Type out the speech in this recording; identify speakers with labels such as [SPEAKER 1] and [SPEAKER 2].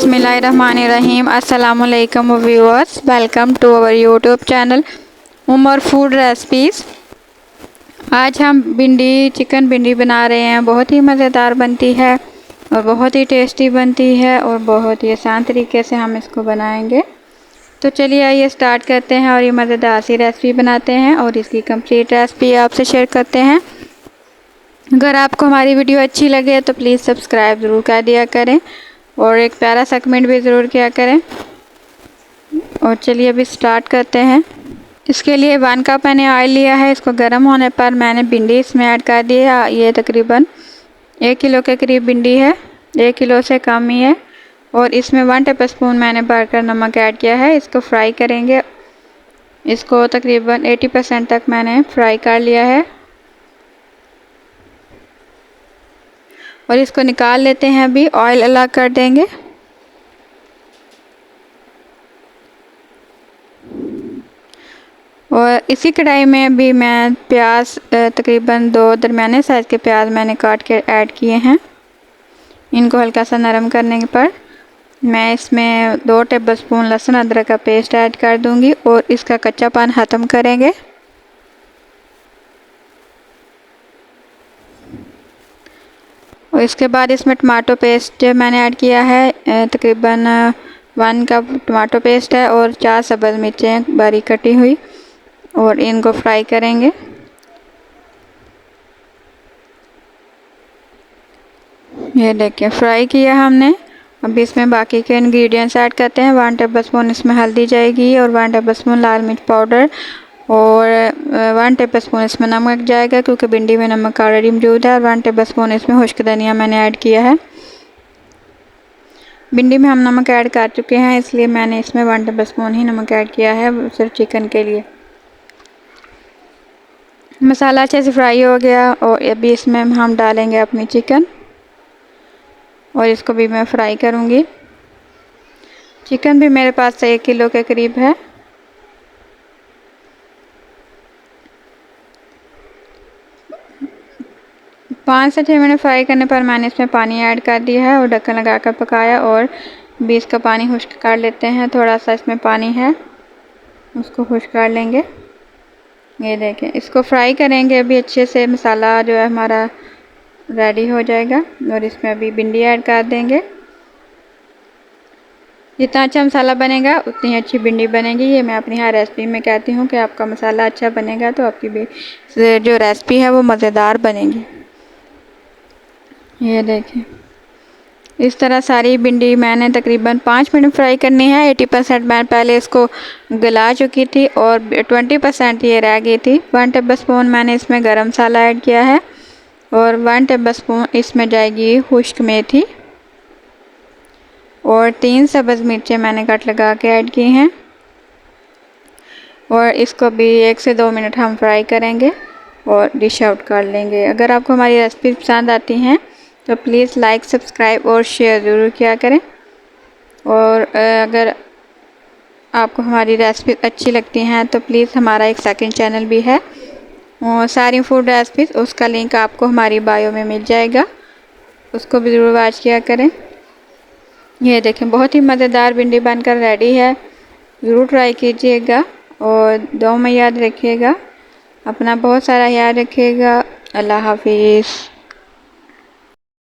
[SPEAKER 1] बिस्मिल्लाहिर्रहमानिर्रहीम। अस्सलामुअलैकुम viewers, welcome to our YouTube channel Umar food recipes. आज हम चिकन भिंडी बना रहे हैं। बहुत ही मज़ेदार बनती है और बहुत ही टेस्टी बनती है और बहुत ही आसान तरीके से हम इसको बनाएंगे। तो चलिए आइए स्टार्ट करते हैं और ये मज़ेदार सी रेसिपी बनाते हैं और इसकी कंप्लीट रेसिपी आपसे शेयर करते हैं। अगर आपको हमारी वीडियो अच्छी लगे तो प्लीज़ सब्सक्राइब ज़रूर कर दिया करें और एक प्यारा सा कमेंट भी ज़रूर किया करें। और चलिए अभी स्टार्ट करते हैं। इसके लिए 1 कप मैंने ऑयल लिया है। इसको गर्म होने पर मैंने भिंडी इसमें ऐड कर दी है। ये तकरीबन 1 किलो के करीब भिंडी है, 1 किलो से कम ही है। और इसमें 1 टेबलस्पून मैंने भरकर नमक ऐड किया है। इसको फ्राई करेंगे। इसको तकरीबन 80% तक मैंने फ्राई कर लिया है और इसको निकाल लेते हैं। अभी ऑयल अलग कर देंगे। और इसी कढ़ाई में अभी मैं प्याज तकरीबन 2 दरमियाने साइज़ के प्याज मैंने काट के ऐड किए हैं। इनको हल्का सा नरम करने पर मैं इसमें 2 टेबलस्पून लहसुन अदरक का पेस्ट ऐड कर दूंगी और इसका कच्चापन ख़त्म करेंगे। और इसके बाद इसमें टमाटो पेस्ट मैंने ऐड किया है। तकरीबन 1 कप टमाटो पेस्ट है और 4 सब्ज़ मिर्चें बारीक कटी हुई और इनको फ्राई करेंगे। ये देखिए फ्राई किया हमने। अब इसमें बाकी के इंग्रेडिएंट्स ऐड करते हैं। 1 टेबलस्पून इसमें हल्दी जाएगी और 1 टेबलस्पून लाल मिर्च पाउडर और 1 टेबलस्पून इसमें नमक जाएगा क्योंकि भिंडी में नमक ऑलरेडी मौजूद है। और 1 टेबलस्पून इसमें खुश्क धनिया मैंने ऐड किया है। भिंडी में हम नमक ऐड कर चुके हैं इसलिए मैंने इसमें 1 टेबलस्पून ही नमक ऐड किया है सिर्फ चिकन के लिए। मसाला अच्छे से फ्राई हो गया और अभी इसमें हम डालेंगे अपनी चिकन और इसको भी मैं फ्राई करूंगी। चिकन भी मेरे पास 1 किलो के करीब है। पाँच से 6 मिनट फ्राई करने पर मैंने इसमें पानी ऐड कर दिया है और ढक्कन लगाकर पकाया। और भी इसका पानी खुश्क कर लेते हैं। थोड़ा सा इसमें पानी है, उसको खुश्क कर लेंगे। ये देखें, इसको फ्राई करेंगे अभी अच्छे से। मसाला जो है हमारा रेडी हो जाएगा और इसमें अभी भिंडी ऐड कर देंगे। जितना अच्छा मसाला बनेगा उतनी अच्छी भिंडी बनेगी। ये मैं अपनी हर रेसिपी में कहती हूँ कि आपका मसाला अच्छा बनेगा तो आपकी भी जो रेसिपी है वो मज़ेदार बनेगी। ये देखें, इस तरह सारी भिंडी मैंने तकरीबन 5 मिनट फ्राई करनी है। 80% मैं पहले इसको गला चुकी थी और 20% ये रह गई थी। 1 टेबलस्पून मैंने इसमें गरम मसाला ऐड किया है और 1 टेबलस्पून इसमें जाएगी खुश्क मेथी और 3 सब्ज़ मिर्चें मैंने कट लगा के ऐड की हैं। और इसको भी 1 से 2 मिनट हम फ्राई करेंगे और डिश आउट कर लेंगे। अगर आपको हमारी रेसिपी पसंद आती हैं तो प्लीज़ लाइक, सब्सक्राइब और शेयर ज़रूर किया करें। और अगर आपको हमारी रेसिपी अच्छी लगती हैं तो प्लीज़ हमारा एक सेकंड चैनल भी है और सारी फूड रेसिपीज़, उसका लिंक आपको हमारी बायो में मिल जाएगा, उसको भी ज़रूर वॉच किया करें। ये देखें, बहुत ही मज़ेदार भिंडी बनकर रेडी है। ज़रूर ट्राई कीजिएगा और दुआ में याद रखिएगा। अपना बहुत सारा याद रखिएगा। अल्लाह हाफिज़।